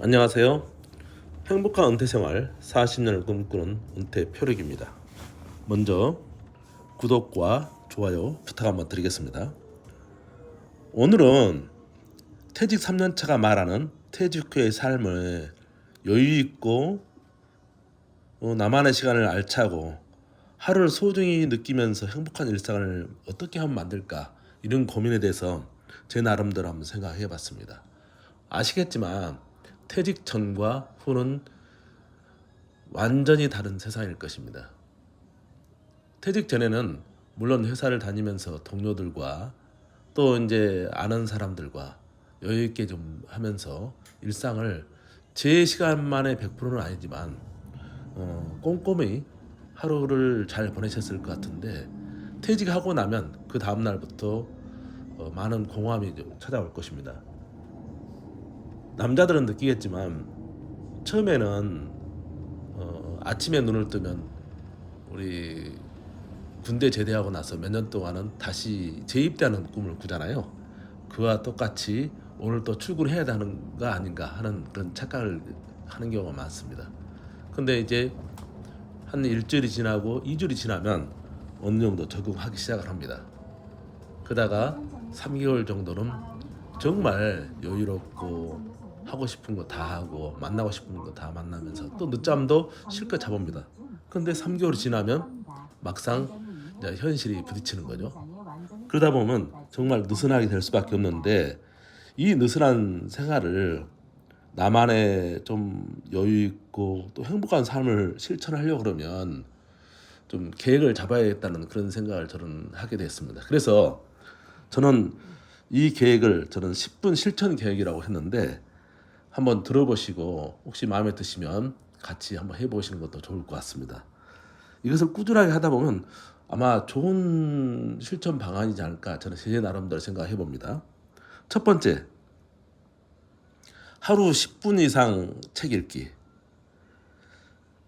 안녕하세요. 행복한 은퇴 생활 40년을 꿈꾸는 은퇴 표력입니다. 먼저 구독과 좋아요 부탁 한번 드리겠습니다. 오늘은 퇴직 3년차가 말하는 퇴직 후의 삶을 여유 있고 나만의 시간을 알차고 하루를 소중히 느끼면서 행복한 일상을 어떻게 하면 만들까, 이런 고민에 대해서 제 나름대로 한번 생각해 봤습니다. 아시겠지만 퇴직 전과 후는 완전히 다른 세상일 것입니다. 퇴직 전에는 물론 회사를 다니면서 동료들과 또 이제 아는 사람들과 여유 있게 좀 하면서 일상을 제 시간만의 100%는 아니지만 꼼꼼히 하루를 잘 보내셨을 것 같은데, 퇴직하고 나면 그 다음 날부터 많은 공허함이 좀 찾아올 것입니다. 남자들은 느끼겠지만 처음에는 아침에 눈을 뜨면 우리 군대 제대하고 나서 몇 년 동안은 다시 재입대하는 꿈을 꾸잖아요. 그와 똑같이 오늘 또 출근해야 되는 거 아닌가 하는 그런 착각을 하는 경우가 많습니다. 근데 이제 한 일주일이 지나고 2주일이 지나면 어느 정도 적응하기 시작을 합니다. 그러다가 3개월 정도는 정말 여유롭고 하고 싶은 거 다 하고 만나고 싶은 거 다 만나면서 또 늦잠도 실컷 자봅니다. 근데 3개월이 지나면 막상 이제 현실이 부딪히는 거죠. 그러다 보면 정말 느슨하게 될 수밖에 없는데, 이 느슨한 생활을 나만의 좀 여유 있고 또 행복한 삶을 실천하려고 그러면 좀 계획을 잡아야겠다는 그런 생각을 저는 하게 됐습니다. 그래서 저는 이 계획을 10분 실천 계획이라고 했는데, 한번 들어보시고 혹시 마음에 드시면 같이 한번 해보시는 것도 좋을 것 같습니다. 이것을 꾸준하게 하다 보면 아마 좋은 실천 방안이지 않을까, 저는 제 나름대로 생각해 봅니다. 첫 번째, 하루 10분 이상 책 읽기.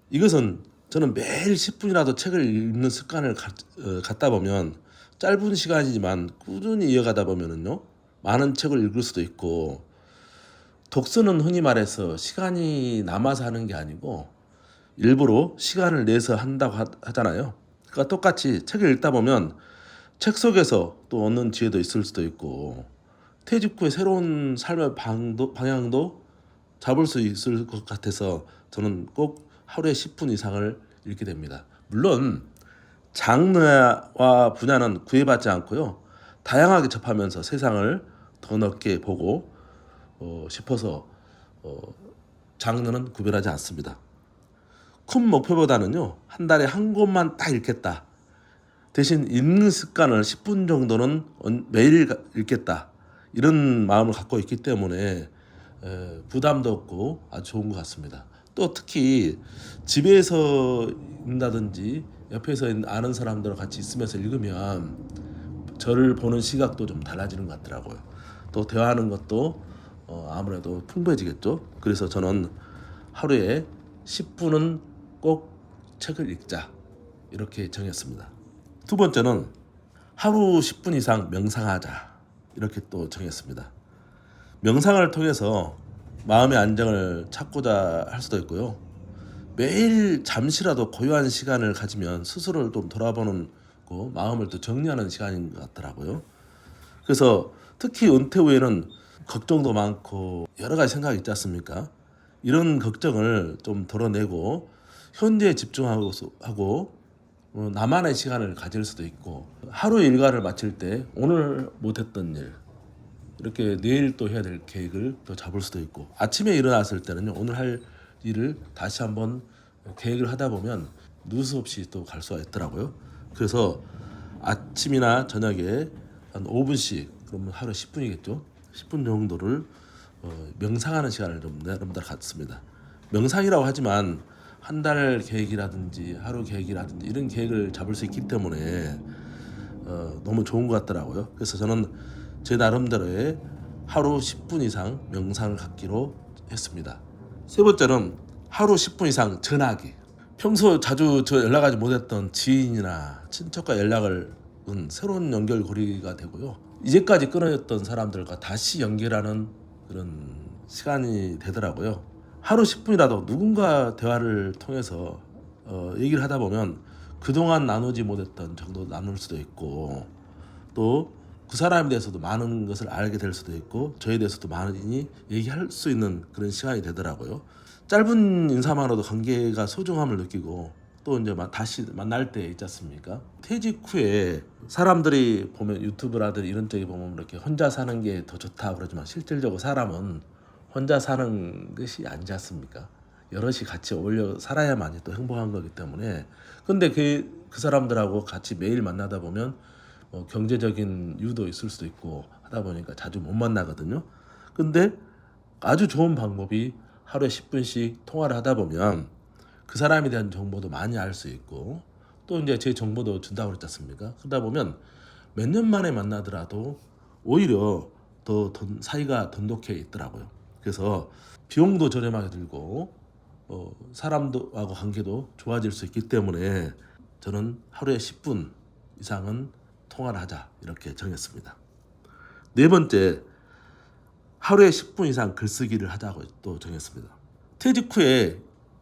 이것은 저는 매일 10분이라도 책을 읽는 습관을 갖다 보면 짧은 시간이지만 꾸준히 이어가다 보면은요, 많은 책을 읽을 수도 있고, 독서는 흔히 말해서 시간이 남아서 하는 게 아니고 일부러 시간을 내서 한다고 하잖아요. 그러니까 똑같이 책을 읽다 보면 책 속에서 또 얻는 지혜도 있을 수도 있고, 퇴직 후에 새로운 삶의 방향도 잡을 수 있을 것 같아서 저는 꼭 하루에 10분 이상을 읽게 됩니다. 물론 장르와 분야는 구애받지 않고요, 다양하게 접하면서 세상을 더 넓게 보고 싶어서 장르는 구별하지 않습니다. 큰 목표보다는요, 한 달에 한 권만 딱 읽겠다, 대신 읽는 습관을 10분 정도는 매일 읽겠다, 이런 마음을 갖고 있기 때문에 부담도 없고 아주 좋은 것 같습니다. 또 특히 집에서 읽는다든지 옆에서 아는 사람들과 같이 있으면서 읽으면 저를 보는 시각도 좀 달라지는 것 같더라고요. 또 대화하는 것도 아무래도 풍부해지겠죠. 그래서 저는 하루에 10분은 꼭 책을 읽자, 이렇게 정했습니다. 두 번째는 하루 10분 이상 명상하자, 이렇게 또 정했습니다. 명상을 통해서 마음의 안정을 찾고자 할 수도 있고요, 매일 잠시라도 고요한 시간을 가지면 스스로를 좀 돌아보는 거, 마음을 또 정리하는 시간인 것 같더라고요. 그래서 특히 은퇴 후에는 걱정도 많고 여러 가지 생각이 있지 않습니까? 이런 걱정을 좀 덜어내고 현재에 집중하고 나만의 시간을 가질 수도 있고, 하루 일과를 마칠 때 오늘 못했던 일, 이렇게 내일 또 해야 될 계획을 또 잡을 수도 있고, 아침에 일어났을 때는요, 오늘 할 일을 다시 한번 계획을 하다 보면 누수 없이 또 갈 수가 있더라고요. 그래서 아침이나 저녁에 한 5분씩, 그러면 하루 10분이겠죠. 10분 정도를 명상하는 시간을 좀 나름대로 갖습니다. 명상이라고 하지만 한 달 계획이라든지 하루 계획이라든지 이런 계획을 잡을 수 있기 때문에 너무 좋은 것 같더라고요. 그래서 저는 제 나름대로의 하루 10분 이상 명상을 갖기로 했습니다. 세 번째는 하루 10분 이상 전화하기. 평소 자주 연락하지 못했던 지인이나 친척과 연락을 새로운 연결고리가 되고요, 이제까지 끊어졌던 사람들과 다시 연결하는 그런 시간이 되더라고요. 하루 10분이라도 누군가 대화를 통해서 얘기를 하다 보면 그동안 나누지 못했던 정도 나눌 수도 있고, 또 그 사람에 대해서도 많은 것을 알게 될 수도 있고, 저에 대해서도 많이 얘기할 수 있는 그런 시간이 되더라고요. 짧은 인사만으로도 관계가 소중함을 느끼고, 또 이제 다시 만날 때 있지 않습니까? 퇴직 후에 사람들이 보면 유튜브라든지 이런 쪽에 보면 이렇게 혼자 사는 게 더 좋다 그러지만, 실질적으로 사람은 혼자 사는 것이 아니지 않습니까? 여럿이 같이 어울려 살아야만이 또 행복한 거기 때문에. 근데 그 사람들하고 같이 매일 만나다 보면 경제적인 이유도 있을 수도 있고 하다 보니까 자주 못 만나거든요. 근데 아주 좋은 방법이 하루에 10분씩 통화를 하다 보면 그 사람에 대한 정보도 많이 알 수 있고, 또 이제 제 정보도 준다고 그랬지 않습니까? 그러다 보면 몇 년 만에 만나더라도 오히려 더 사이가 돈독해 있더라고요. 그래서 비용도 저렴하게 들고 사람들하고 관계도 좋아질 수 있기 때문에 저는 하루에 10분 이상은 통화를 하자 이렇게 정했습니다. 네 번째, 하루에 10분 이상 글쓰기를 하자고 또 정했습니다. 퇴직 후에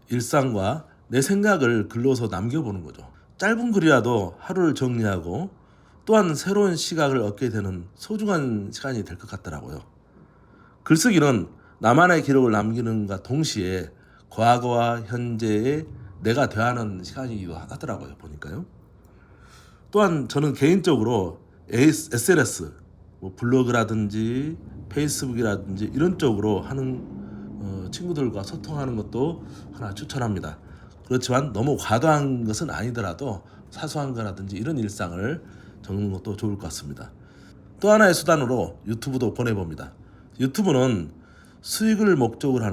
일상과 내 생각을 글로서 남겨보는 거죠. 짧은 글이라도 하루를 정리하고 또한 새로운 시각을 얻게 되는 소중한 시간이 될 것 같더라고요. 글쓰기는 나만의 기록을 남기는가 동시에 과거와 현재의 내가 대하는 시간이기도 하더라고요. 보니까요. 또한 저는 개인적으로 SNS, 블로그라든지 페이스북이라든지 이런 쪽으로 하는 친구들과 소통하는 것도 하나 추천합니다. 그렇지만 너무 과도한 것은 아니더라도 사소한 거라든지 이런 일상을 적는 것도 좋을 것 같습니다. 또 하나의 수단으로 유튜브도 보내봅니다. 유튜브는 수익을 목적으로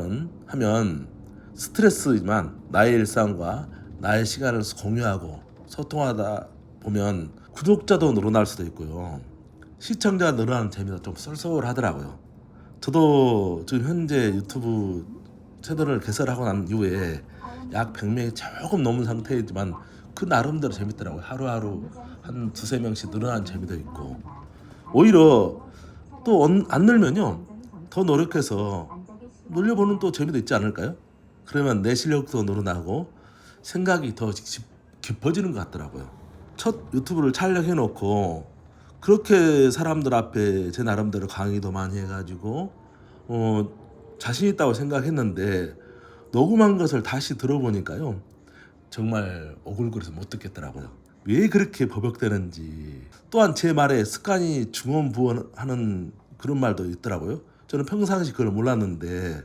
하면 스트레스지만 나의 일상과 나의 시간을 공유하고 소통하다 보면 구독자도 늘어날 수도 있고요. 시청자가 늘어나는 재미도 좀 쏠쏠하더라고요. 저도 지금 현재 유튜브 채널을 개설하고 난 이후에 약 100명이 조금 넘은 상태이지만 그 나름대로 재밌더라고요. 하루하루 한 두세 명씩 늘어나는 재미도 있고, 오히려 또 안 늘면요 더 노력해서 늘려보는 또 재미도 있지 않을까요? 그러면 내 실력도 늘어나고 생각이 더 깊어지는 것 같더라고요. 첫 유튜브를 촬영해 놓고 그렇게 사람들 앞에 제 나름대로 강의도 많이 해가지고 자신 있다고 생각했는데 녹음한 것을 다시 들어보니까요 정말 오글거려서 못 듣겠더라고요. 왜 그렇게 버벅대는지. 또한 제 말에 습관이 중언부언하는 그런 말도 있더라고요. 저는 평상시 그걸 몰랐는데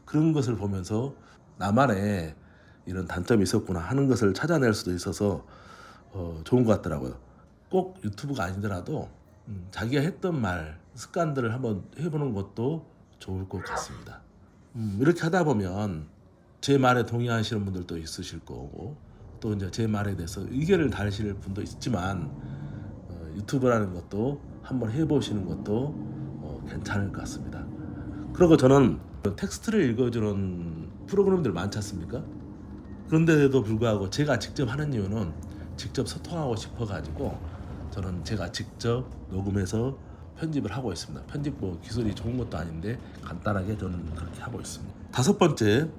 그런 것을 보면서 나만의 이런 단점이 있었구나 하는 것을 찾아낼 수도 있어서 좋은 것 같더라고요. 꼭 유튜브가 아니더라도 자기가 했던 말, 습관들을 한번 해보는 것도 좋을 것 같습니다. 이렇게 하다 보면 제 말에 동의하시는 분들도 있으실 거고, 또 이제 제 말에 대해서 의견을 다르실 분도 있지만 유튜브라는 것도 한번 해보시는 것도 괜찮을 것 같습니다. 그리고 저는 텍스트를 읽어주는 프로그램들 많지 않습니까? 그런데도 불구하고 제가 직접 하는 이유는 직접 소통하고 싶어가지고 저는 제가 직접 녹음해서 편집을 하고 있습니다. 편집 기술이 좋은 것도 아닌데 간단하게 저는 그렇게 하고 있습니다. 다섯 번째,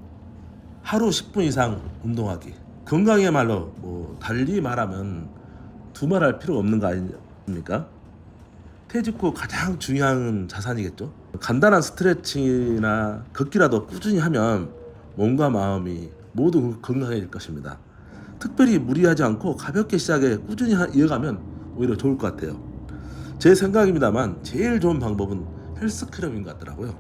하루 10분 이상 운동하기. 건강이야말로 달리 말하면 두말할 필요가 없는 거 아닙니까? 퇴직 후 가장 중요한 자산이겠죠. 간단한 스트레칭이나 걷기라도 꾸준히 하면 몸과 마음이 모두 건강해질 것입니다. 특별히 무리하지 않고 가볍게 시작해 꾸준히 이어가면 오히려 좋을 것 같아요. 제 생각입니다만 제일 좋은 방법은 헬스클럽인 것 같더라고요.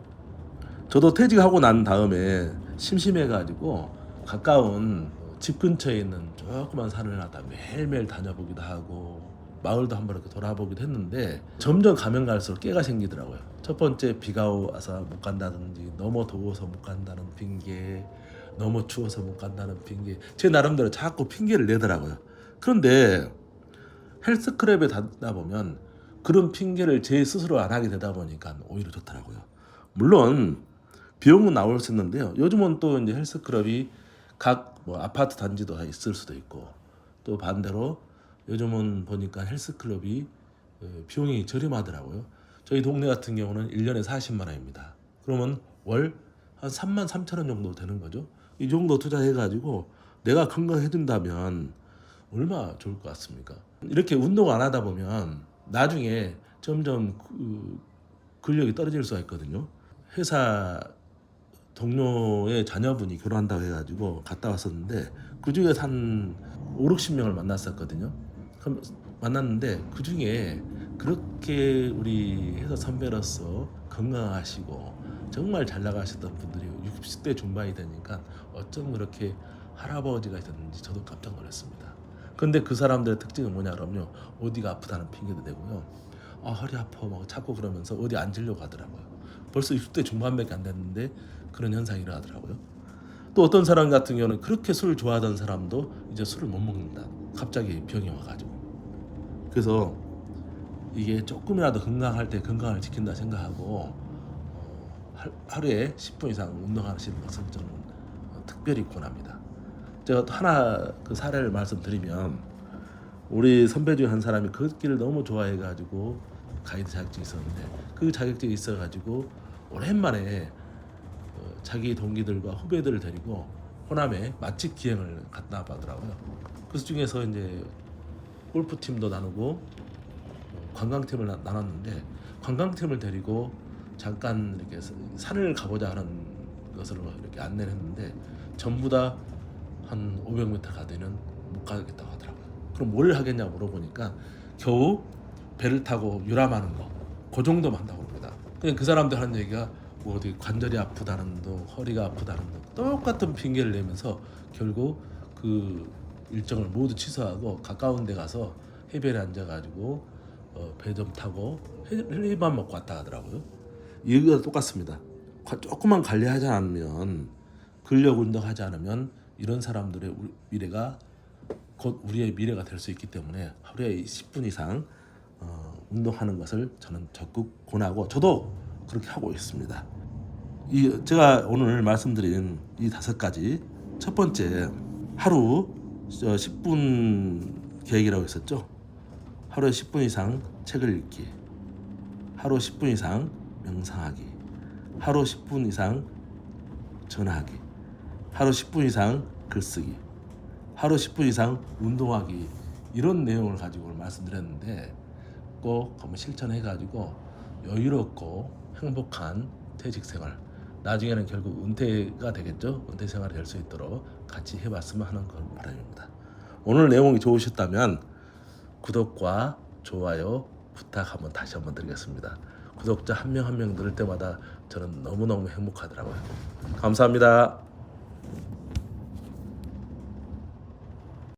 저도 퇴직하고 난 다음에 심심해가지고 가까운 집 근처에 있는 조그만 산을 하다 매일매일 다녀보기도 하고 마을도 한번 이렇게 돌아보기도 했는데 점점 가면 갈수록 깨가 생기더라고요. 첫 번째, 비가 와서 못 간다든지, 너무 더워서 못 간다는 핑계, 너무 추워서 못 간다는 핑계, 제 나름대로 자꾸 핑계를 내더라고요. 그런데 헬스클럽에 다니다 보면 그런 핑계를 제 스스로 안 하게 되다 보니까 오히려 좋더라고요. 물론 비용은 나올 수 있는데요. 요즘은 또 이제 헬스클럽이 각 아파트 단지도 다 있을 수도 있고, 또 반대로 요즘은 보니까 헬스클럽이 비용이 저렴하더라고요. 저희 동네 같은 경우는 1년에 40만 원입니다. 그러면 월 한 3만 3천 원 정도 되는 거죠. 이 정도 투자해가지고 내가 건강해진다면 얼마나 좋을 것 같습니까? 이렇게 운동 안 하다 보면 나중에 점점 근력이 떨어질 수가 있거든요. 회사 동료의 자녀분이 결혼한다고 해가지고 갔다 왔었는데 그 중에서 한 5, 60명을 만났었거든요. 그럼 만났는데 그 중에 그렇게 우리 회사 선배로서 건강하시고 정말 잘 나가셨던 분들이 60대 중반이 되니까 어쩜 그렇게 할아버지가 됐는지 저도 깜짝 놀랐습니다. 근데 그 사람들의 특징은 뭐냐 그러면요, 어디가 아프다는 핑계도 대고요, 아 허리 아파 막 자꾸 그러면서 어디 앉으려고 하더라고요. 벌써 60대 중반밖에 안 됐는데 그런 현상이 일어나더라고요. 또 어떤 사람 같은 경우는 그렇게 술을 좋아하던 사람도 이제 술을 못 먹는다, 갑자기 병이 와가지고. 그래서 이게 조금이라도 건강할 때 건강을 지킨다 생각하고 하루에 10분 이상 운동하시는 것을 저는 특별히 권합니다. 제가 또 하나 그 사례를 말씀드리면, 우리 선배 중에 한 사람이 걷기를 너무 좋아해가지고 가이드 자격증이 있었는데 그 자격증이 있어가지고 오랜만에 자기 동기들과 후배들을 데리고 호남에 맛집 기행을 갔다 와더라고요. 그 중에서 이제 골프팀도 나누고 관광팀을 나눴는데, 관광팀을 데리고 잠깐 이렇게 산을 가보자 하는 것으로 이렇게 안내를 했는데 전부 다 한 500m 가되는 못 가겠다고 하더라고요. 그럼 뭘 하겠냐 물어보니까 겨우 배를 타고 유람하는 거, 그 정도만 한다고 합니다. 그냥 그 사람들 하는 얘기가 뭐 어디 관절이 아프다는 둥, 허리가 아프다는 둥, 똑같은 핑계를 내면서 결국 그 일정을 모두 취소하고 가까운 데 가서 해변에 앉아가지고 배 좀 타고 헬리밥 먹고 왔다 하더라고요. 이거가 똑같습니다. 조금만 관리하지 않으면, 근력 운동하지 않으면 이런 사람들의 미래가 곧 우리의 미래가 될 수 있기 때문에 하루에 10분 이상 운동하는 것을 저는 적극 권하고 저도 그렇게 하고 있습니다. 제가 오늘 말씀드린 이 5가지, 첫 번째, 하루 10분 계획이라고 했었죠. 하루에 10분 이상 책을 읽기, 하루 10분 이상 명상하기, 하루 10분 이상 전화하기, 하루 10분 이상 글쓰기, 하루 10분 이상 운동하기, 이런 내용을 가지고 말씀드렸는데 꼭 한번 실천해가지고 여유롭고 행복한 퇴직생활, 나중에는 결국 은퇴가 되겠죠. 은퇴 생활이 될 수 있도록 같이 해봤으면 하는 그런 바람입니다. 오늘 내용이 좋으셨다면 구독과 좋아요 부탁 다시 한번 드리겠습니다. 구독자 한 명 한 명 늘을 때마다 저는 너무너무 행복하더라고요. 감사합니다.